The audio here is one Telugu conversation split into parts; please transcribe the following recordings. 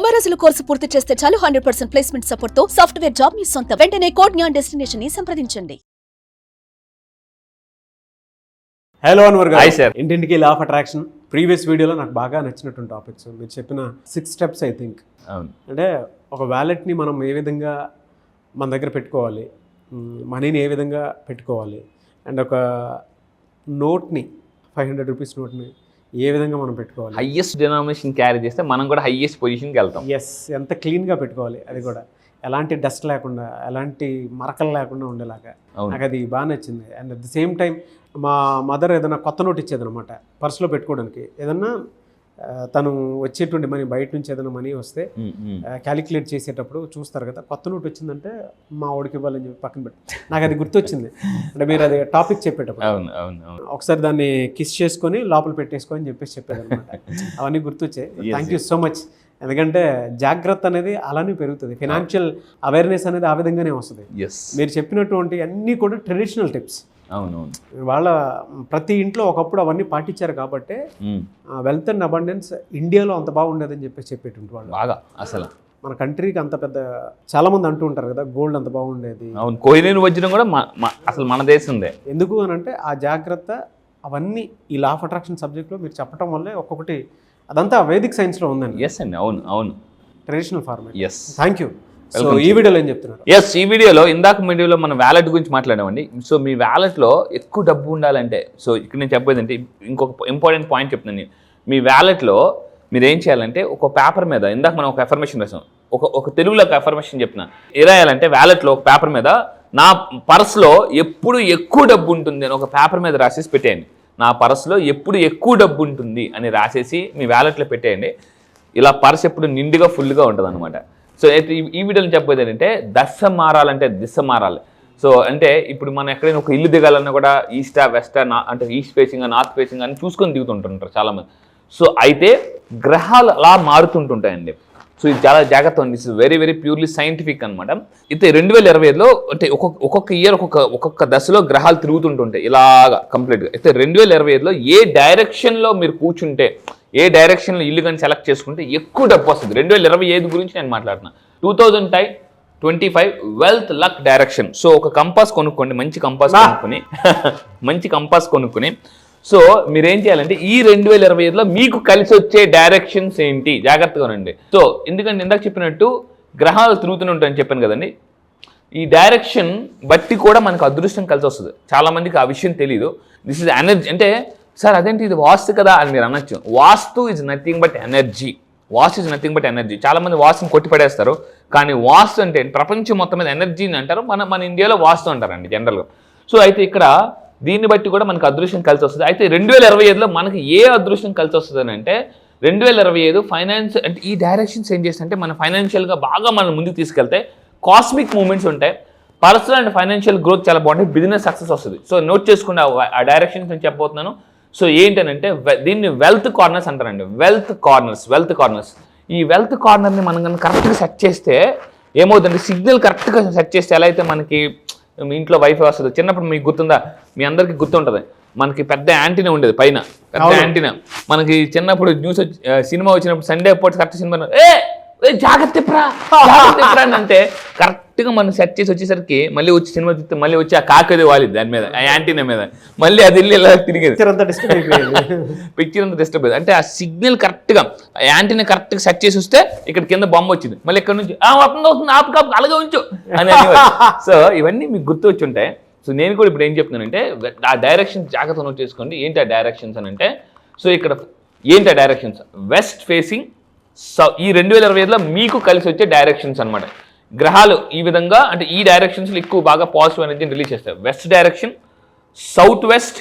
90 రోజుల కోర్సు పూర్తి చేస్తే చాలు 100% ప్లేస్మెంట్ సపోర్ట్ తో సాఫ్ట్వేర్ జాబ్ మీ సొంతం. వెంటనే కోడ్ జ్ఞాన్ డెస్టినేషన్ ని సంప్రదించండి. హలో అన్వర్ గారు. Hi sir. ఇంటింటికి లా ఆఫ్ అట్రాక్షన్ ప్రీవియస్ వీడియోలో నాకు బాగా నచ్చినటువంటి టాపిక్స్ మీరు చెప్పిన 6 స్టెప్స్ ఐ థింక్. అవును. అంటే ఒక వ్యాలెట్ని మనం ఏ విధంగా మన దగ్గర పెట్టుకోవాలి, మనీని ఏ విధంగా పెట్టుకోవాలి, అండ్ ఒక నోట్ని 500 రూపీస్ నోట్ని ఏ విధంగా మనం పెట్టుకోవాలి, హైయెస్ట్ డినామినేషన్ క్యారీ చేస్తే మనం కూడా హైయెస్ట్ పొజిషన్కి వెళ్తాం. ఎస్, ఎంత క్లీన్గా పెట్టుకోవాలి, అది కూడా ఎలాంటి డస్ట్ లేకుండా ఎలాంటి మరకలు లేకుండా ఉండేలాగా. నాకు అది బాగా నచ్చింది. And at the same time మా మదర్ ఏదైనా కొత్త నోట్ ఇచ్చేదనమాట పర్సులో పెట్టుకోవడానికి. ఏదన్నా తను వచ్చేటువంటి మనీ, బయట నుంచి ఏదైనా మనీ వస్తే క్యాలిక్యులేట్ చేసేటప్పుడు చూస్తారు కదా, కొత్త నోట్ వచ్చిందంటే మా వాడికి ఇవ్వాలని చెప్పి పక్కన పెట్టి నాకు అది గుర్తొచ్చింది. అంటే మీరు అది టాపిక్ చెప్పేటప్పుడు ఒకసారి దాన్ని కిస్ చేసుకొని లోపల పెట్టేసుకో అని చెప్పేసి చెప్పేదన్నమాట. అవన్నీ గుర్తొచ్చాయి. Thank you so much. ఎందుకంటే జాగ్రత్త అనేది అలానే పెరుగుతుంది, ఫినాన్షియల్ అవేర్నెస్ అనేది ఆ విధంగానే వస్తుంది. మీరు చెప్పినటువంటి అన్నీ కూడా ట్రెడిషనల్ టిప్స్. అవునవును. వాళ్ళ ప్రతి ఇంట్లో ఒకప్పుడు అవన్నీ పాటించారు కాబట్టి వెల్త్ అండ్ అబండెన్స్ ఇండియాలో అంత బాగుండేదని చెప్పేసి చెప్పేటువంటి వాళ్ళు బాగా. అసలు మన కంట్రీకి అంత పెద్ద చాలా మంది అంటూ ఉంటారు కదా, గోల్డ్ అంత బాగుండేది. అవును, కోహినూర్ వజ్రం కూడా అసలు మన దేశందే. ఎందుకు అని అంటే ఆ జాగ్రత్త అవన్నీ ఈ లా ఆఫ్ అట్రాక్షన్ సబ్జెక్ట్లో మీరు చెప్పడం వల్లే ఒక్కొక్కటి అదంతా వేదిక్ సైన్స్లో ఉందండి. ఎస్ అండి, అవును అవును, traditional format. Yes, thank you. So ఈ వీడియోలో ఏం చెప్తున్నారు? ఎస్, ఈ వీడియోలో ఇందాక వీడియోలో మన వ్యాలెట్ గురించి మాట్లాడామండి. సో మీ వ్యాలెట్లో ఎక్కువ డబ్బు ఉండాలంటే, సో ఇక్కడ నేను చెప్పేది అంటే ఇంకొక ఇంపార్టెంట్ పాయింట్ చెప్తున్నాను. మీ వ్యాలెట్లో మీరు ఏం చేయాలంటే ఒక పేపర్ మీద, ఇందాక మనం ఒక అఫర్మేషన్ రాసాం, ఒక తెలుగులో ఒక అఫర్మేషన్ చెప్పిన రాయాలంటే వ్యాలెట్లో ఒక పేపర్ మీద నా పర్స్లో ఎప్పుడు ఎక్కువ డబ్బు ఉంటుంది అని ఒక పేపర్ మీద రాసేసి పెట్టేయండి. నా పర్స్లో ఎప్పుడు ఎక్కువ డబ్బు ఉంటుంది అని రాసేసి మీ వ్యాలెట్లో పెట్టేయండి. ఇలా పర్స్ ఎప్పుడు నిండుగా ఫుల్గా ఉంటుంది అనమాట. సో అయితే ఈ వీడియోలో చెప్పేది ఏంటంటే దశ మారాలంటే దిశ మారాలి. సో అంటే ఇప్పుడు మనం ఎక్కడైనా ఒక ఇల్లు దిగాలన్నా కూడా ఈస్టా వెస్టా అంటే ఈస్ట్ ఫేసింగ్ నార్త్ ఫేసింగ్ అని చూసుకొని దిగుతుంటుంటారు చాలామంది. సో అయితే గ్రహాలు అలా మారుతుంటుంటాయండి. సో ఇది చాలా జాగ్రత్త ఉంది. It's very very purely scientific అనమాట. అయితే 2025లో అంటే ఒక్కొక్క ఇయర్ ఒక్కొక్క దశలో గ్రహాలు తిరుగుతుంటుంటాయి ఇలాగా కంప్లీట్గా. అయితే 2025లో ఏ డైరెక్షన్లో మీరు కూర్చుంటే, ఏ డైరెక్షన్లో ఇల్లు కానీ సెలెక్ట్ చేసుకుంటే ఎక్కువ డబ్బు వస్తుంది. 2025 గురించి నేను మాట్లాడుతున్నా. 2025 వెల్త్ లక్ డైరెక్షన్. సో ఒక కంపాస్ కొనుక్కోండి, మంచి కంపాస్ కొనుక్కొని సో మీరేం చేయాలంటే ఈ 2025లో మీకు కలిసి వచ్చే డైరెక్షన్స్ ఏంటి జాగ్రత్తగా ఉండండి. సో ఎందుకంటే ఇందాక చెప్పినట్టు గ్రహాలు తిరుగుతూనే ఉంటాయని చెప్పాను కదండి. ఈ డైరెక్షన్ బట్టి కూడా మనకు అదృష్టం కలిసి వస్తుంది. చాలామందికి ఆ విషయం తెలియదు. This is energy. అంటే సార్ అదేంటి ఇది వాస్తు కదా అని మీరు అనొచ్చు. Vastu is nothing but energy. Vastu is nothing but energy. చాలామంది వాస్తుని కొట్టిపడేస్తారు. కానీ వాస్తు అంటే ప్రపంచం మొత్తం మీద ఎనర్జీని అంటారు, మన ఇండియాలో వాస్తు అంటారండి జనరల్గా. సో అయితే ఇక్కడ దీన్ని బట్టి కూడా మనకు అదృష్టం కలిసి వస్తుంది. అయితే 2025లో మనకి ఏ అదృష్టం కలిసి వస్తుంది అని అంటే 2025 ఫైనాన్స్ అంటే ఈ డైరెక్షన్స్ ఏం చేస్తుంటే మన ఫైనాన్షియల్గా బాగా మనం ముందుకు తీసుకెళ్తాయి. కాస్మిక్ మూమెంట్స్ ఉంటాయి. పర్సనల్ అండ్ ఫైనాన్షియల్ గ్రోత్ చాలా బాగుంటుంది. బిజినెస్ సక్సెస్ వస్తుంది. సో నోట్ చేసుకున్న ఆ డైరెక్షన్స్ నేను చెప్పబోతున్నాను. సో ఏంటనంటే దీన్ని వెల్త్ కార్నర్స్ అంటారండి. Wealth corners. ఈ వెల్త్ కార్నర్ని మనం కనుక కరెక్ట్గా సెట్ చేస్తే ఏమవుతుందంటే, సిగ్నల్ కరెక్ట్గా సెట్ చేస్తే ఎలా అయితే మనకి మీ ఇంట్లో వైఫై వస్తుంది. చిన్నప్పుడు మీకు గుర్తుందా, మీ అందరికీ గుర్తుంటుంది, మనకి పెద్ద యాంటీనా ఉండేది పైన, పెద్ద యాంటీనా. మనకి చిన్నప్పుడు సినిమా వచ్చినప్పుడు సండే పూట కరెక్ట్ సినిమా జాగ్రత్త అని అంటే కరెక్ట్గా మనం సెట్ చేసి వచ్చేసరికి మళ్ళీ వచ్చి సినిమా చూస్తే మళ్ళీ వచ్చి ఆ కాకది వాలింది దాని మీద, ఆ యాంటీనా మీద, మళ్ళీ అది వెళ్ళి ఇలా తిరిగేది. పిక్చర్ అంతా డిస్టర్బ్ అయ్యేది. అంటే ఆ సిగ్నల్ కరెక్ట్గా యాంటీనా కరెక్ట్గా సెట్ చేసి వస్తే ఇక్కడ కింద బొమ్మ వచ్చింది, మళ్ళీ ఇక్కడ నుంచి ఆపు అలాగే ఉంచు అని. సో ఇవన్నీ మీకు గుర్తు వచ్చి ఉంటాయి. సో నేను కూడా ఇప్పుడు ఏం చెప్తున్నానంటే ఆ డైరెక్షన్స్ జాగ్రత్త నోట్ చేసుకోండి. ఏంటి ఆ డైరెక్షన్స్ అని అంటే, సో ఇక్కడ ఏంటి ఆ డైరెక్షన్స్, వెస్ట్ ఫేసింగ్. సో ఈ 2025లో మీకు కలిసి వచ్చే డైరెక్షన్స్ అనమాట. గ్రహాలు ఈ విధంగా అంటే ఈ డైరెక్షన్స్లో ఎక్కువ బాగా పాజిటివ్ ఎనర్జీని రిలీజ్ చేస్తారు. West direction, south west,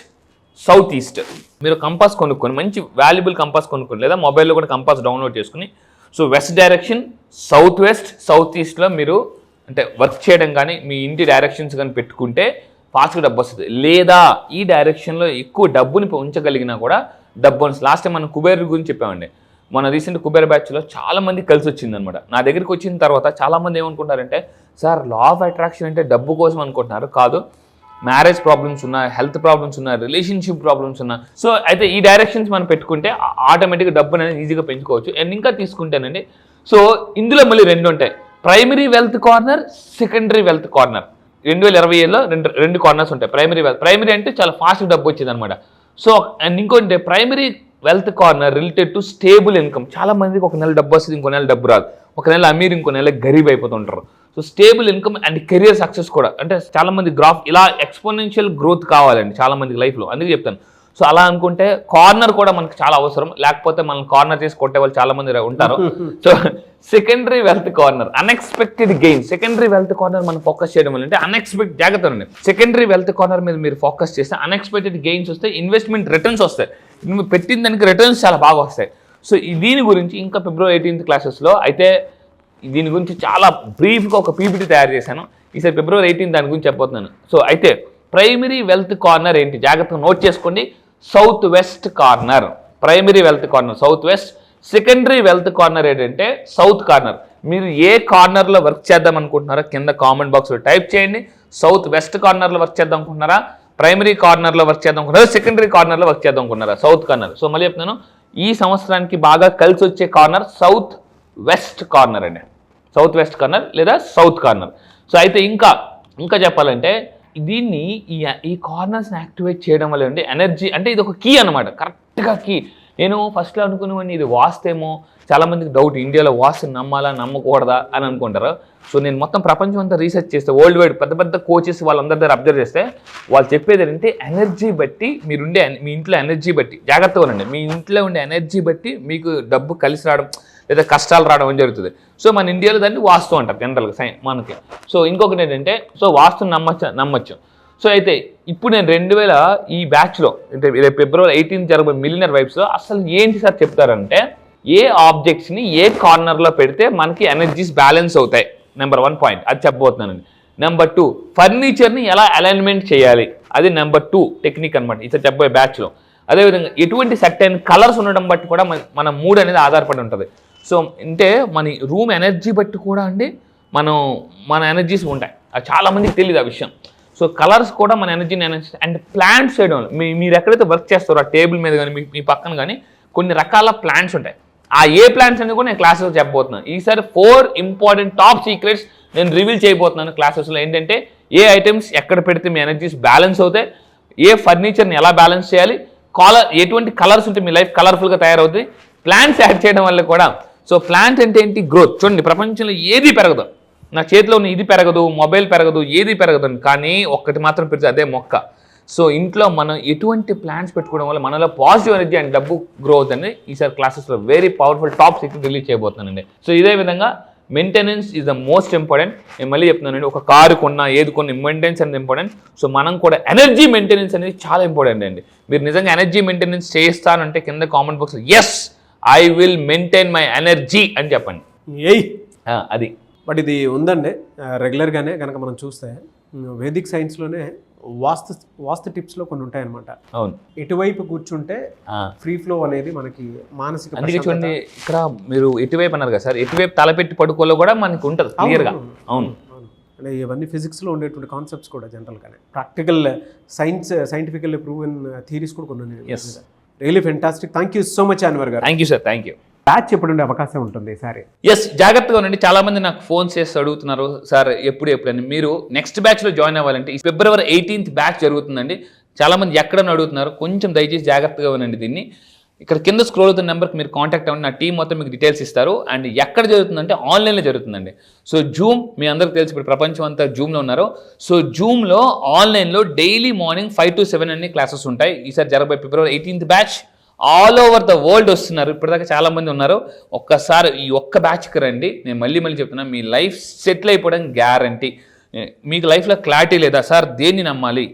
south east. మీరు కంపాస్ కొనుక్కొని, మంచి వాల్యుబుల్ కంపాస్ కొనుక్కొని, లేదా మొబైల్లో కూడా కంపాస్ డౌన్లోడ్ చేసుకుని, so west direction, south west, south ఈస్ట్లో మీరు అంటే వర్క్ చేయడం కానీ మీ ఇంటి డైరెక్షన్స్ కానీ పెట్టుకుంటే ఫాస్ట్గా డబ్బు వస్తుంది. లేదా ఈ డైరెక్షన్లో ఎక్కువ డబ్బుని ఉంచగలిగినా కూడా డబ్బు వస్తుంది. లాస్ట్ టైం మనం కుబేర్ గురించి చెప్పామండి. మన రీసెంట్ కుబేర్ బ్యాచ్లో చాలామంది కలిసి వచ్చిందనమాట. నా దగ్గరికి వచ్చిన తర్వాత చాలామంది ఏమనుకుంటారంటే, సార్ లా ఆఫ్ అట్రాక్షన్ అంటే డబ్బు కోసం అనుకుంటున్నారు. కాదు, మ్యారేజ్ ప్రాబ్లమ్స్ ఉన్నా, హెల్త్ ప్రాబ్లమ్స్ ఉన్నా, రిలేషన్షిప్ ప్రాబ్లమ్స్ ఉన్నా, సో అయితే ఈ డైరెక్షన్స్ మనం పెట్టుకుంటే ఆటోమేటిక్గా డబ్బు అనేది ఈజీగా పెంచుకోవచ్చు. అండ్ ఇంకా తీసుకుంటేనండి, సో ఇందులో మళ్ళీ రెండు ఉంటాయి, primary wealth corner, secondary wealth corner. 2020లో రెండు కార్నర్స్ ఉంటాయి. ప్రైమరీ అంటే చాలా ఫాస్ట్ డబ్బు వచ్చింది అనమాట. సో అండ్ ఇంకోటి primary wealth corner related to stable income. చాలా మందికి ఒక నెల డబ్బు వస్తుంది, ఇంకో నెల డబ్బు రాదు, ఒక నెల అమీర్, ఇంకో నెల గరీబ్ అయిపోతుంటారు. So stable income and career success కూడా, అంటే చాలా మంది గ్రాఫ్ ఇలా ఎక్స్పోనెన్షియల్ గ్రోత్ కావాలండి చాలా మందికి లైఫ్లో, అందుకే చెప్తాను. సో అలా అనుకుంటే కార్నర్ కూడా మనకు చాలా అవసరం, లేకపోతే మనం కార్నర్ చేసి కొట్టే వాళ్ళు చాలా మంది ఉంటారు. So secondary wealth corner, unexpected gain. Secondary wealth corner మనం ఫోకస్ చేయడం వల్ల అంటే అన్ఎక్స్పెక్టెడ్, జాగ్రత్త అండి, సెకండరీ వెల్త్ కార్నర్ మీద మీరు ఫోకస్ చేస్తే అన్ఎక్స్పెక్టెడ్ గెయిన్స్ వస్తాయి, ఇన్వెస్ట్మెంట్ రిటర్న్స్ వస్తాయి, నువ్వు పెట్టిన దానికి రిటర్న్స్ చాలా బాగా వస్తాయి. సో దీని గురించి ఇంకా February 18th క్లాసెస్లో అయితే దీని గురించి చాలా బ్రీఫ్గా ఒక పీపీటీ తయారు చేశాను. ఈసారి February 18th దాని గురించి చెప్పబోతున్నాను. సో అయితే ప్రైమరీ వెల్త్ కార్నర్ ఏంటి జాగ్రత్తగా నోట్ చేసుకోండి. South west corner, primary wealth corner south west. Secondary wealth corner ఏంటంటే సౌత్ కార్నర్. మీరు ఏ కార్నర్లో వర్క్ చేద్దాం అనుకుంటున్నారో కింద కామెంట్ బాక్స్లో టైప్ చేయండి. సౌత్ వెస్ట్ కార్నర్లో వర్క్ చేద్దాం అనుకుంటున్నారా, ప్రైమరీ కార్నర్లో వర్క్ చేద్దాం అనుకుంటున్నారా, సెకండరీ కార్నర్లో వర్క్ చేద్దాం అనుకుంటున్నారా, సౌత్ కార్నర్. సో మళ్ళీ చెప్తున్నాను, ఈ సంవత్సరానికి బాగా కలిసి వచ్చే కార్నర్ సౌత్ వెస్ట్ కార్నర్ అండి, సౌత్ వెస్ట్ కార్నర్ లేదా సౌత్ కార్నర్. సో అయితే ఇంకా చెప్పాలంటే దీన్ని ఈ కార్నర్స్ని యాక్టివేట్ చేయడం వల్ల అంటే ఎనర్జీ, అంటే ఇది ఒక కీ అనమాట, కరెక్ట్గా కీ. నేను ఫస్ట్లో అనుకునేవాడిని ఇది వాస్తేమో, చాలామందికి డౌట్ ఇండియాలో వాస్తు నమ్మాలా నమ్మకూడదా అని అనుకుంటారు. సో నేను మొత్తం ప్రపంచం అంతా రీసెర్చ్ చేస్తే, వరల్డ్ వైడ్ పెద్ద కోచెస్ వాళ్ళందరి దగ్గర అబ్జర్వ్ చేస్తే వాళ్ళు చెప్పేది ఏంటంటే ఎనర్జీ బట్టి మీరుండే, మీ ఇంట్లో ఎనర్జీ బట్టి జాగ్రత్తగా ఉండండి, మీ ఇంట్లో ఉండే ఎనర్జీ బట్టి మీకు డబ్బు కలిసి రావడం లేదా కష్టాలు రావడం అని జరుగుతుంది. సో మన ఇండియాలో దాన్ని వాస్తు అంటారు జనరల్గా మనకి. సో ఇంకొకటి ఏంటంటే, సో వాస్తుని నమ్మచ్చు. సో అయితే ఇప్పుడు నేను 2000 ఈ బ్యాచ్లో అంటే February 18th జరగబోయే మిలియనర్ వైబ్స్లో అసలు ఏంటి సార్ చెప్తారంటే, ఏ ఆబ్జెక్ట్స్ని ఏ కార్నర్లో పెడితే మనకి ఎనర్జీస్ బ్యాలెన్స్ అవుతాయి, నెంబర్ 1 పాయింట్ అది చెప్పబోతున్నానండి. నెంబర్ 2 ఫర్నిచర్ని ఎలా అలైన్మెంట్ చేయాలి, అది నెంబర్ 2 టెక్నిక్ అనమాట ఇది చెప్పబోయే బ్యాచ్లో. అదేవిధంగా ఎటువంటి సర్టెన్ కలర్స్ ఉండడం బట్టి కూడా మన మూడ్ అనేది ఆధారపడి ఉంటుంది. సో అంటే మన రూమ్ ఎనర్జీ బట్టి కూడా అండి మన ఎనర్జీస్ ఉంటాయి, అది చాలామందికి తెలియదు ఆ విషయం. సో కలర్స్ కూడా మన ఎనర్జీని అండ్ ప్లాంట్స్ చేయడం, మీరు ఎక్కడైతే వర్క్ చేస్తారో ఆ టేబుల్ మీద కానీ మీ పక్కన కానీ కొన్ని రకాల ప్లాంట్స్ ఉంటాయి. ఆ ఏ ప్లాంట్స్ అనేది కూడా నేను క్లాసెస్లో చెప్పబోతున్నాను. ఈసారి 4 ఇంపార్టెంట్ టాప్ సీక్రెట్స్ నేను రివీల్ చేయబోతున్నాను క్లాసెస్లో. ఏంటంటే ఏ ఐటమ్స్ ఎక్కడ పెడితే మీ ఎనర్జీస్ బ్యాలెన్స్ అవుతాయి, ఏ ఫర్నిచర్ని ఎలా బ్యాలెన్స్ చేయాలి, ఎటువంటి కలర్స్ ఉంటే మీ లైఫ్ కలర్ఫుల్గా తయారవుతుంది, ప్లాంట్స్ యాడ్ చేయడం వల్ల కూడా. సో ప్లాంట్ అంటే ఏంటి, గ్రోత్. చూడండి ప్రపంచంలో ఏది పెరగదు, నా చేతిలో ఉన్న ఇది పెరగదు, మొబైల్ పెరగదు, ఏది పెరగదు, కానీ ఒక్కటి మాత్రం పెరుగుతుంది, అదే మొక్క. సో ఇంట్లో మనం ఎటువంటి ప్లాంట్స్ పెట్టుకోవడం వల్ల మనలో పాజిటివ్ ఎనర్జీ అండ్ డబ్బు గ్రో అవుతుంది. ఈసారి క్లాసెస్లో very powerful top secret release చేయబోతున్నానండి. సో ఇదే విధంగా maintenance is the most important. నేను మళ్ళీ చెప్తున్నానండి, ఒక కారు కొన్నా ఏది కొన్ని మెయింటెనెన్స్ అనేది ఇంపార్టెంట్. సో మనం కూడా ఎనర్జీ మెయింటెనెన్స్ అనేది చాలా ఇంపార్టెంట్ అండి. మీరు నిజంగా ఎనర్జీ మెయింటెనెన్స్ చేస్తానంటే కింద కామెంట్ బాక్స్లో yes I will maintain my energy అని చెప్పండి. అది బట్ ఇది ఉందండి రెగ్యులర్గానే కనుక మనం చూస్తే వేదిక్ సైన్స్లోనే వాస్తు టిప్స్లో కొన్ని ఉంటాయన్నమాట. అవును, ఇటువైపు కూర్చుంటే ఫ్రీ ఫ్లో అనేది మనకి మానసిక. అందుకే చూడండి ఇక్కడ మీరు ఎటువైపు అన్నారు కదా సార్, ఎటువైపు తలపెట్టి పడుకోలో కూడా మనకి ఉంటుంది క్లియర్గా. అవును, అంటే ఇవన్నీ ఫిజిక్స్లో ఉండేటువంటి కాన్సెప్ట్స్ కూడా జనరల్గానే ప్రాక్టికల్ సైంటిఫికల్లీ ప్రూవెన్ థియరీస్ కూడా కొన్ని. Really fantastic. Thank you so much Anwar గారు. Thank you sir, thank you. Batch ఎప్పుడు ఉండే అవకాశం ఉంటుంది ఈసారి? ఎస్, జాగ్రత్తగా ఉండండి. చాలా మంది నాకు ఫోన్ చేసి అడుగుతున్నారు సార్ ఎప్పుడని. మీరు నెక్స్ట్ బ్యాచ్లో జాయిన్ అవ్వాలంటే ఈ February 18th బ్యాచ్ జరుగుతుందండి. చాలా మంది ఎక్కడని అడుగుతున్నారు, కొంచెం దయచేసి జాగ్రత్తగా ఉండండి దీన్ని. ఇక్కడ కింద స్క్రోల్ అవుతున్న నెంబర్కి మీరు కాంటాక్ట్ అవ్వండి, నా టీం మొత్తం మీకు డీటెయిల్స్ ఇస్తారు. అండ్ ఎక్కడ జరుగుతుందంటే ఆన్లైన్లో జరుగుతుందండి. సో జూమ్ మీ అందరికి తెలిసి ఇప్పుడు ప్రపంచం అంతా జూమ్లో ఉన్నారు. సో జూమ్లో ఆన్లైన్లో డైలీ మార్నింగ్ 5 to 7 అన్ని క్లాసెస్ ఉంటాయి. ఈసారి జరగబోయే February 18th batch all over the world వస్తున్నారు. ఇప్పటిదాకా చాలా మంది ఉన్నారు. ఒక్కసారి ఈ ఒక్క బ్యాచ్కి రండి. నేను మళ్ళీ చెప్తున్నా, మీ లైఫ్ సెటిల్ అయిపోవడం గ్యారంటీ. మీకు లైఫ్లో క్లారిటీ లేదా సార్, దేన్ని నమ్మాలి,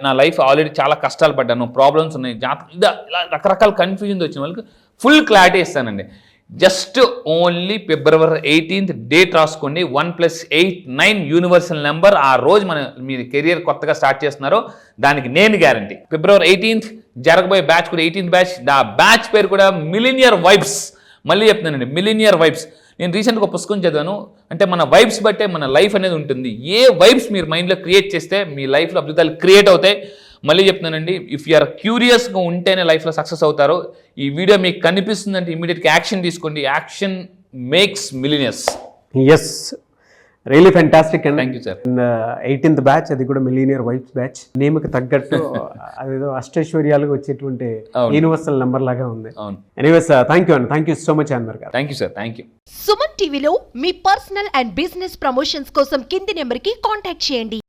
నా లైఫ్ ఆల్రెడీ చాలా కష్టాలు పడ్డాను, ప్రాబ్లమ్స్ ఉన్నాయి, ఇలా రకరకాల కన్ఫ్యూజన్ వచ్చిన వాళ్ళకి ఫుల్ క్లారిటీ ఇస్తానండి. Just only February 18th date రాసుకోండి. 1+8 9 యూనివర్సల్ నెంబర్. ఆ రోజు మీరు కెరియర్ కొత్తగా స్టార్ట్ చేస్తున్నారు, దానికి నేను గ్యారంటీ. February 18th జరగబోయే బ్యాచ్ కూడా 18th బ్యాచ్. ఆ బ్యాచ్ పేరు కూడా మిలినియర్ వైబ్స్. మళ్ళీ చెప్తున్నానండి, మిలినియర్ వైబ్స్. నేను రీసెంట్గా ఒక పుస్తకం చదివాను, అంటే మన వైబ్స్ బట్టే మన లైఫ్ అనేది ఉంటుంది. ఏ వైబ్స్ మీరు మైండ్లో క్రియేట్ చేస్తే మీ లైఫ్లో అద్భుతాలు క్రియేట్ అవుతాయి. మళ్ళీ చెప్తున్నానండి, ఇఫ్ యూఆర్ క్యూరియస్గా ఉంటేనే లైఫ్లో సక్సెస్ అవుతారు. ఈ వీడియో మీకు కనిపిస్తుందంటే ఇమీడియట్గా యాక్షన్ తీసుకోండి. Action makes millionaires. Yes, really fantastic and thank you sir. 18th batch, అది కూడా మిలీనియర్ వైబ్స్ బ్యాచ్. నేమ్కి తగ్గట్టు అదేదో అష్టైశ్వర్యాలకు వచ్చేటువంటి యూనివర్సల్ నెంబర్ లాగా ఉంది. అవును. ఎనీవేస్ థ్యాంక్ యూ అండి, thank you so much Anwar గారు. Thank you sir, thank you. Suman టీవీలో మీ పర్సనల్ అండ్ బిజినెస్ ప్రమోషన్స్ కోసం కింది నెంబర్కి కాంటాక్ట్ చేయండి.